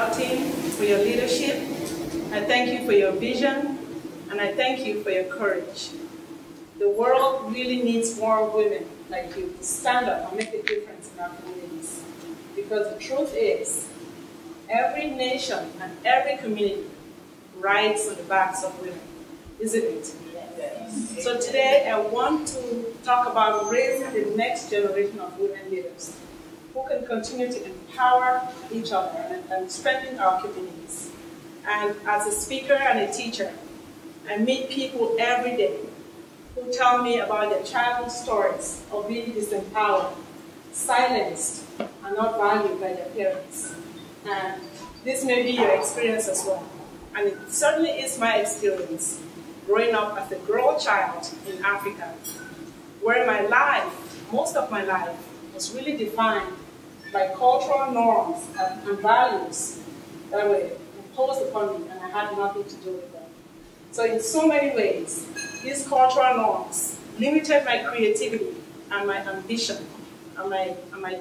WILDE team for your leadership. I thank you for your vision, and I thank you for your courage. The world really needs more women like you to stand up and make a difference in our communities. Because the truth is, every nation and every community rides on the backs of women, isn't it? Yes. So today I want to talk about raising the next generation of women leaders who can continue to empower each other and strengthen our communities. And as a speaker and a teacher, I meet people every day who tell me about their childhood stories of being disempowered, silenced, and not valued by their parents. And this may be your experience as well. And it certainly is my experience growing up as a girl child in Africa, where my life, most of my life, was really defined by cultural norms and values that were imposed upon me, and I had nothing to do with them. So in so many ways, these cultural norms limited my creativity and my ambition and my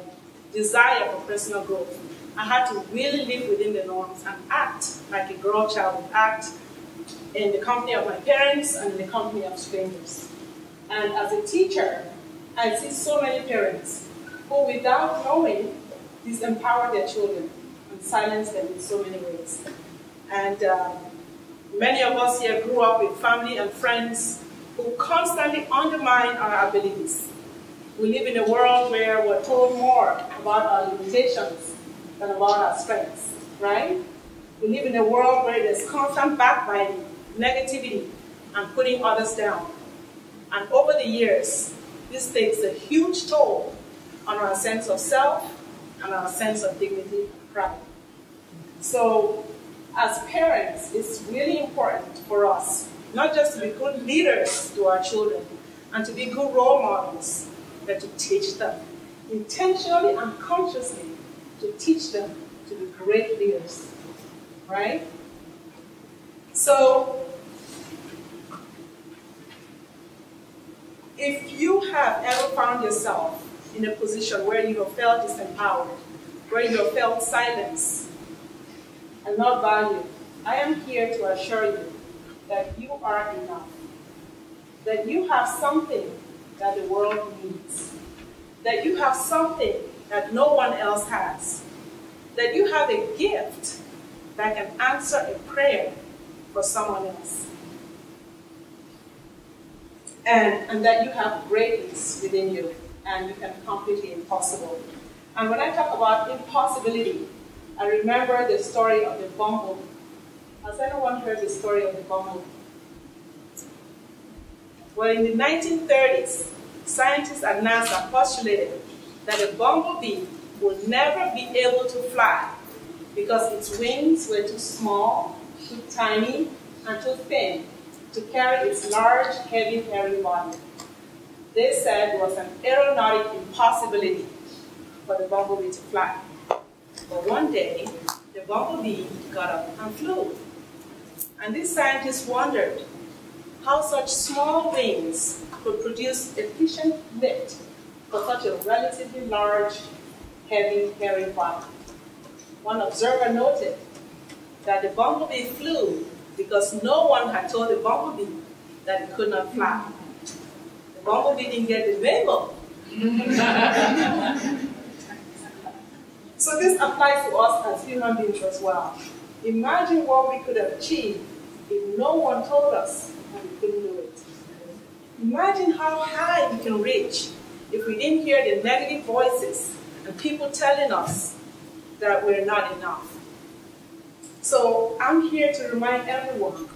desire for personal growth. I had to really live within the norms and act like a girl child would act in the company of my parents and in the company of strangers. And as a teacher, I see so many parents who, without knowing, disempower their children and silence them in so many ways. And many of us here grew up with family and friends who constantly undermine our abilities. We live in a world where we're told more about our limitations than about our strengths, right? We live in a world where there's constant backbiting, negativity, and putting others down. And over the years, this takes a huge toll on our sense of self and our sense of dignity and pride. So, as parents, it's really important for us not just to be good leaders to our children and to be good role models, but to teach them intentionally and consciously, to teach them to be great leaders, right? So, if you have ever found yourself in a position where you have felt disempowered, where you have felt silenced and not valued, I am here to assure you that you are enough, that you have something that the world needs, that you have something that no one else has, that you have a gift that can answer a prayer for someone else, and that you have greatness within you and you can accomplish the impossible. And when I talk about impossibility, I remember the story of the bumblebee. Has anyone heard the story of the bumblebee? Well, in the 1930s, scientists at NASA postulated that a bumblebee would never be able to fly because its wings were too small, too tiny, and too thin to carry its large, heavy, hairy body. They said it was an aeronautic impossibility for the bumblebee to fly. But one day, the bumblebee got up and flew. And these scientists wondered how such small wings could produce efficient lift for such a relatively large, heavy, hairy body. One observer noted that the bumblebee flew because no one had told the bumblebee that it could not fly. The bumblebee didn't get the memo. So this applies to us as human beings as well. Imagine what we could have achieved if no one told us and we couldn't do it. Imagine how high we can reach if we didn't hear the negative voices and people telling us that we're not enough. So I'm here to remind everyone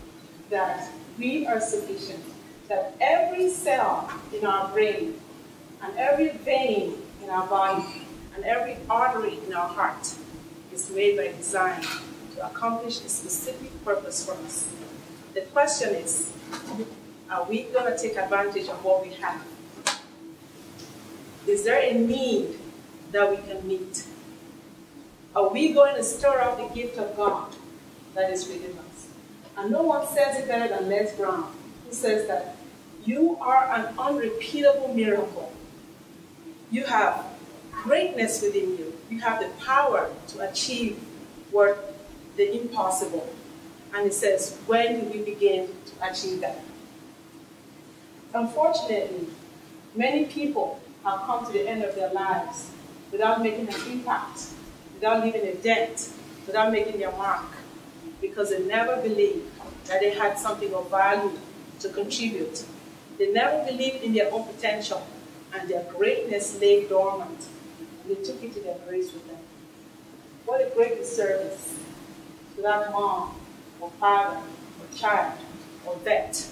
that we are sufficient, that every cell in our brain and every vein in our body and every artery in our heart is made by design to accomplish a specific purpose for us. The question is, are we going to take advantage of what we have? Is there a need that we can meet? Are we going to stir up the gift of God that is within us? And no one says it better than Les Brown, who says that you are an unrepeatable miracle. You have greatness within you. You have the power to achieve what the impossible. And it says, when do we begin to achieve that? Unfortunately, many people have come to the end of their lives without making an impact, without leaving a dent, without making their mark, because they never believed that they had something of value to contribute. They never believed in their own potential, and their greatness lay dormant, and they took it to their graves with them. What a great disservice to that mom, or father, or child, or vet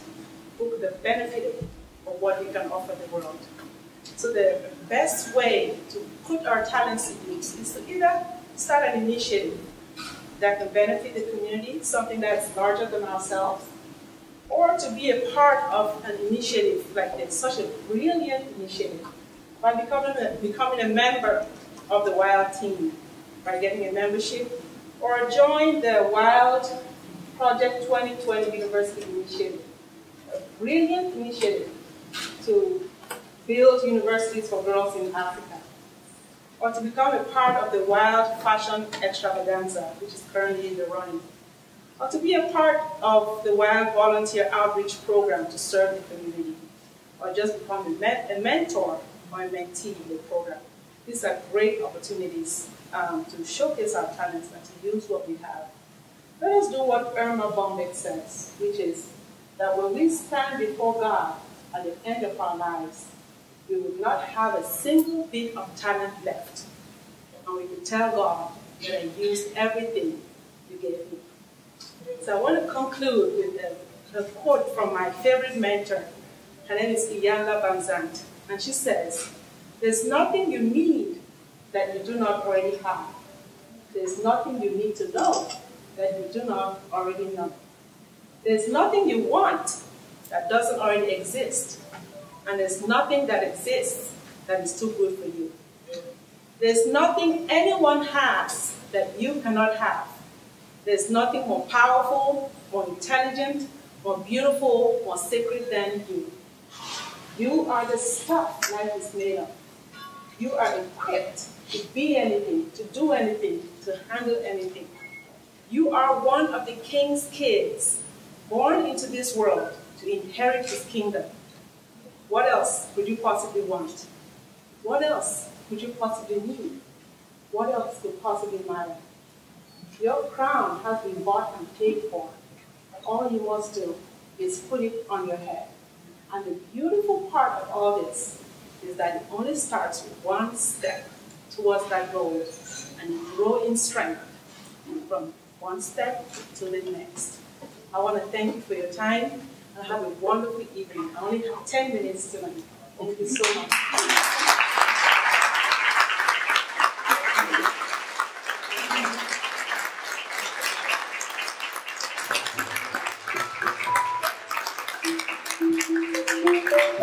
who could have benefited from what we can offer the world. So the best way to put our talents to use is to either start an initiative that can benefit the community, something that's larger than ourselves, or to be a part of an initiative like this, such a brilliant initiative, by becoming a member of the WILDE team, by getting a membership, or join the WILDE Project 2020 University Initiative, a brilliant initiative to build universities for girls in Africa, or to become a part of the WILDE Fashion Extravaganza, which is currently in the running, or to be a part of the WILDE Volunteer Outreach Program to serve the community, or just become a mentor or a mentee in the program. These are great opportunities to showcase our talents and to use what we have. Let us do what Irma Bombek says, which is that when we stand before God at the end of our lives, we would not have a single bit of talent left. And we could tell God that I used everything you gave me. So I want to conclude with a quote from my favorite mentor. Her name is Iyanla Vanzant. And she says, "There's nothing you need that you do not already have. There's nothing you need to know that you do not already know. There's nothing you want that doesn't already exist. And there's nothing that exists that is too good for you. There's nothing anyone has that you cannot have. There's nothing more powerful, more intelligent, more beautiful, more sacred than you. You are the stuff life is made of. You are equipped to be anything, to do anything, to handle anything. You are one of the king's kids, born into this world to inherit his kingdom. What else could you possibly want? What else could you possibly need? What else could possibly matter? Your crown has been bought and paid for. All you must do is put it on your head. And the beautiful part of all this is that it only starts with one step towards that goal, and you grow in strength from one step to the next. I want to thank you for your time, and have a wonderful evening. I only have 10 minutes tonight. Thank you so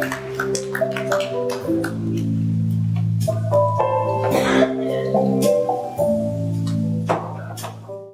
much.